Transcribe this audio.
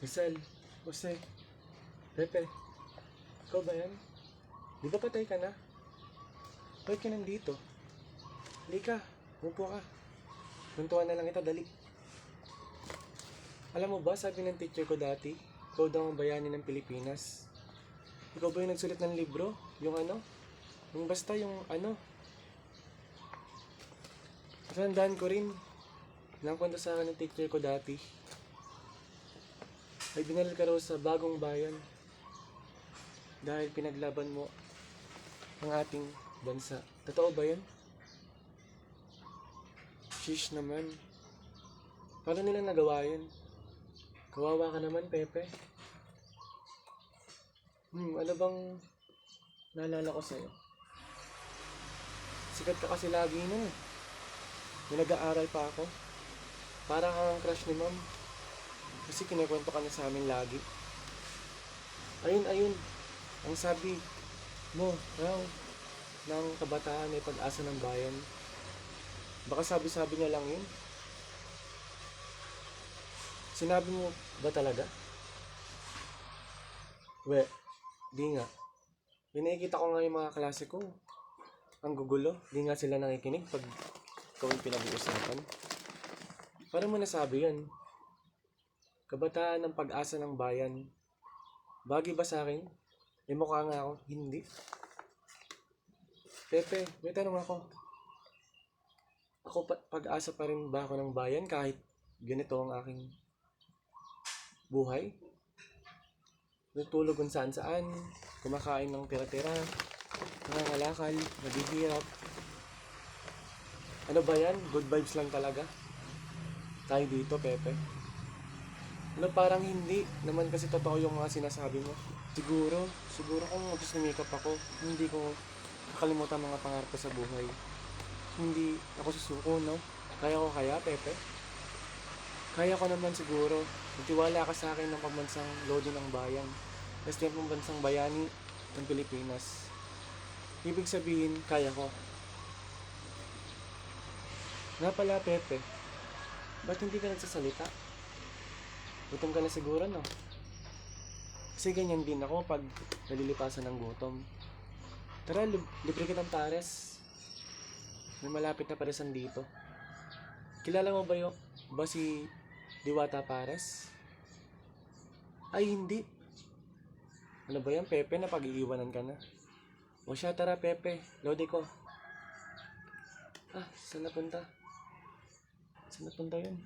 Rizal, Jose, Pepe, ikaw ba yan? Di ba patay ka na? Bakit ka nandito? Halika, upo ka. Tuntuan na lang kita, dali. Alam mo ba, sabi ng teacher ko dati, ikaw daw ang bayani ng Pilipinas. Ikaw ba yung nagsulat ng libro? Yung ano? Yung basta yung ano? Natandaan ko rin. Nangkwento sa akin ng teacher ko dati. Ay binalil ka raw sa bagong bayan. Dahil pinaglaban mo ang ating bansa. Totoo ba yan? Shish naman. Paano nila nagawa yun? Kawawa ka naman, Pepe. Ano bang naalala ko sa'yo? Sikat ka kasi lagi nun eh. May nag-aaral pa ako. Para kang crush ni Ma'am. Kasi kinikwento ka na sa amin lagi. Ayun. Ang sabi mo raw ng kabataan ay pag-asa ng bayan. Baka sabi-sabi niya lang yun. Sinabi mo ba talaga? Di nga. Nakikita ko nga yung mga klase ko. Ang gugulo. Di nga sila nakikinig pag ikaw yung pinag-uusapan. Paano mo nasabi yan? Kabataan ng pag-asa ng bayan. Bagay ba sa akin? May mukha nga ako. Hindi. Pepe, may tanong ako. Ako pag-asa pa rin ba ako ng bayan kahit ganito ang aking buhay? Natulog kung saan-saan, kumakain ng tira-tira, nangangalakal, naghihirap. Ano ba yan? Good vibes lang talaga. Tayo dito, Pepe. Ano parang hindi naman kasi totoo yung mga sinasabi mo. Siguro kung magsusumikap ako, hindi ko kakalimutan mga pangarap ko sa buhay. Hindi ako susuko, no? Kaya ko kaya, Pepe? Kaya ko naman siguro. Magtiwala ka sa akin ng pambansang lodi ng bayan. Basta yung pambansang bayani ng Pilipinas. Ibig sabihin, kaya ko. Nga pala, Pepe. Ba't hindi ka nagsasalita? Gutom ka na siguro, no? Kasi ganyan din ako pag nalilipasan ng gutom. Tara, libre kitang pares. May malapit na paresan dito. Kilala mo ba si Diwata Pares? Ay, hindi. Ano ba yan, Pepe, na pag-iiwanan ka na? O siya, tara, Pepe. Lodi ko. Saan napunta? Saan napunta yun?